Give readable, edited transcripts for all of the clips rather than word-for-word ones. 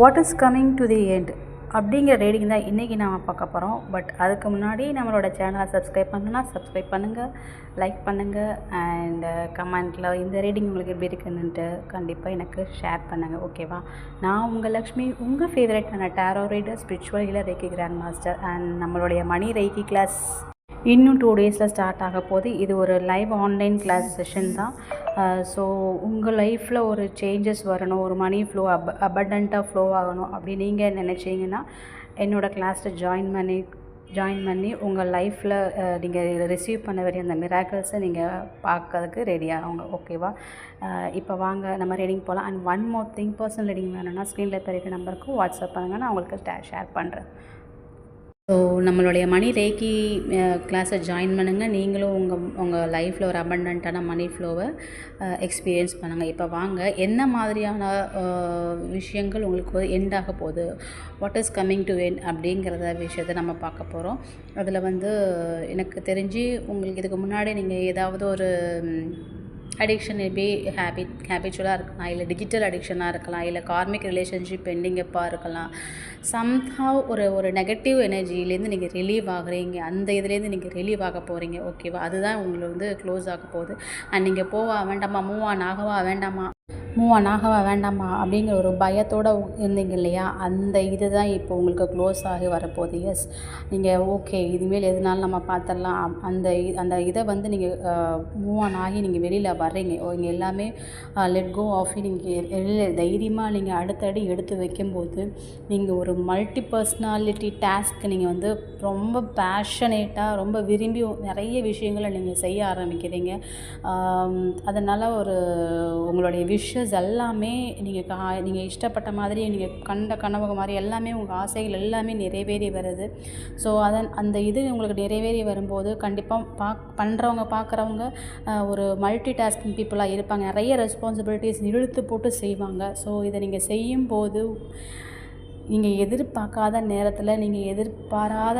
What is coming to the end அப்படிங்கிற reading தான் இன்றைக்கி நாம் பார்க்க போகிறோம். பட் அதுக்கு முன்னாடி நம்மளோட சேனலை சப்ஸ்கிரைப் பண்ணணுன்னா சப்ஸ்கிரைப் பண்ணுங்கள், லைக் பண்ணுங்கள் அண்ட் கமெண்ட்டில் இந்த ரீடிங் உங்களுக்கு எப்படி இருக்குன்னுட்டு கண்டிப்பாக எனக்கு ஷேர் பண்ணுங்கள். ஓகேவா? நான் உங்கள் லக்ஷ்மி, உங்கள் ஃபேவரட்டான tarot reader, spiritual healer, reiki grand master and நம்மளுடைய மணி ரெய்கி கிளாஸ் இன்னும் 2 டேஸில் ஸ்டார்ட் ஆக போகுது. இது ஒரு லைவ் ஆன்லைன் கிளாஸ் செஷன் தான். ஸோ உங்கள் லைஃப்பில் ஒரு சேஞ்சஸ் வரணும், ஒரு மணி ஃப்ளோ அபண்டண்ட்டாக ஃப்ளோ ஆகணும் அப்படி நீங்கள் நினச்சிங்கன்னா என்னோடய கிளாஸில் ஜாயின் பண்ணி உங்கள் லைஃப்பில் நீங்கள் ரிசீவ் பண்ண வேண்டிய அந்த மிராக்கிள்ஸை நீங்கள் பார்க்கறதுக்கு ரெடியாகுங்க. ஓகேவா? இப்போ வாங்க நம்ம ரீடிங் போகலாம். And one more thing, personal reading வேணும்னா ஸ்க்ரீனில் தெரியுற நம்பருக்கு வாட்ஸ்அப் பண்ணுங்கள், நான் உங்களுக்கு ஷேர் பண்ணுறேன். ஸோ நம்மளுடைய மணி ரெய்கி கிளாஸை ஜாயின் பண்ணுங்கள். நீங்களும் உங்கள் லைஃப்பில் ஒரு அபண்டண்ட்டான மணி ஃப்ளோவை எக்ஸ்பீரியன்ஸ் பண்ணுங்கள். இப்போ வாங்க, என்ன மாதிரியான விஷயங்கள் உங்களுக்கு எண்ட் ஆக போகுது, what is coming to end அப்படிங்கிறத விஷயத்தை நம்ம பார்க்க போகிறோம். அதில் எனக்கு தெரிஞ்சு உங்களுக்கு இதுக்கு முன்னாடி நீங்கள் ஏதாவது ஒரு அடிக்ஷன் மேபி ஹேபிச்சுவலாக இருக்கலாம், இல்லை டிஜிட்டல் அடிக்ஷனாக இருக்கலாம், இல்லை கார்மிக் ரிலேஷன்ஷிப் பெண்டிங்கப்பாக இருக்கலாம். சம்ஹவ் ஒரு நெகட்டிவ் எனர்ஜிலேருந்து நீங்கள் ரிலீவ் ஆகுறீங்க, அந்த இதுலேருந்து நீங்கள் ரிலீவ் ஆக போகிறீங்க. ஓகேவா? அதுதான் உங்களை க்ளோஸ் ஆக போகுது. அண்ட் நீங்கள் போவா வேண்டாமா, மூவ் ஆன் ஆகவா வேண்டாமா அப்படிங்கிற ஒரு பயத்தோடு இருந்தீங்க இல்லையா, அந்த இது தான் இப்போ உங்களுக்கு க்ளோஸ் ஆகி வரப்போகுது. எஸ், நீங்கள் ஓகே இதுமாரி எதுனாலும் நம்ம பார்த்துடலாம், அந்த இதை நீங்கள் மூவ் ஆன் ஆகி நீங்கள் வெளியில் வர்றீங்க. இங்கே எல்லாமே லெட் கோ ஆஃப் நீங்கள் வெளியில் தைரியமாக நீங்கள் அடுத்தடி எடுத்து வைக்கும்போது நீங்கள் ஒரு மல்டி பர்சனாலிட்டி டாஸ்க் நீங்கள் ரொம்ப பேஷனேட்டாக ரொம்ப விரும்பி நிறைய விஷயங்களை நீங்கள் செய்ய ஆரம்பிக்கிறீங்க. அதனால் உங்களுடைய விஷஸ் எல்லாமே நீங்கள் இஷ்டப்பட்ட மாதிரி, நீங்கள் கண்ட கனவு மாதிரி எல்லாமே உங்கள் ஆசைகள் எல்லாமே நிறைவேறி வருது. ஸோ அந்த இது உங்களுக்கு நிறைவேறி வரும்போது கண்டிப்பாக பார்க்குறவங்க ஒரு மல்டி டாஸ்கிங் பீப்புளாக இருப்பாங்க. நிறைய ரெஸ்பான்சிபிலிட்டிஸ் இழுத்து போட்டு செய்வாங்க. ஸோ இதை நீங்கள் செய்யும்போது நீங்கள் எதிர்பார்க்காத நேரத்தில் நீங்கள் எதிர்பாராத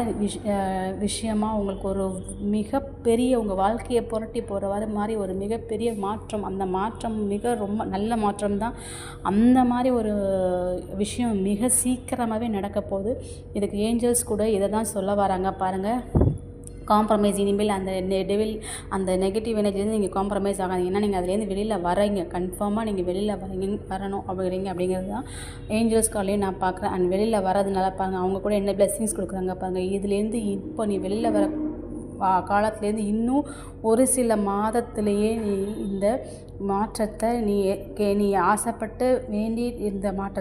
விஷயமாக உங்களுக்கு ஒரு மிகப்பெரிய உங்கள் வாழ்க்கையை புரட்டி போகிற மாதிரி ஒரு மிகப்பெரிய மாற்றம், அந்த மாற்றம் ரொம்ப நல்ல மாற்றம் தான். அந்த மாதிரி ஒரு விஷயம் மிக சீக்கிரமாகவே நடக்க போகுது. இதுக்கு ஏஞ்சல்ஸ் கூட இதை தான் சொல்ல வராங்க. பாருங்கள், காம்ப்ரமைஸ் இனிமேல் அந்த நெகட்டிவ் எனர்ஜிலேருந்து நீங்கள் காம்ப்ரமைஸ் ஆகாதீங்கன்னா நீங்கள் அதுலேருந்து வெளியில் வரீங்க. கன்ஃபார்மாக நீங்கள் வெளியில் வரணும் அப்படிங்கிறது தான் ஏஞ்சல்ஸ் காலையும் நான் பார்க்குறேன். அண்ட் வெளியில் வரதுனால பாருங்கள், அவங்க கூட என்ன பிளெஸ்ஸிங்ஸ் கொடுக்குறாங்க பாருங்கள். இதுலேருந்து இப்போ நீ வெளியில் வர காலத்துலேருந்து இன்னும் ஒரு சில மாதத்திலேயே நீ இந்த மாற்றத்தை நீ ஆசைப்பட்டு வேண்டி இந்த மாற்றத்தை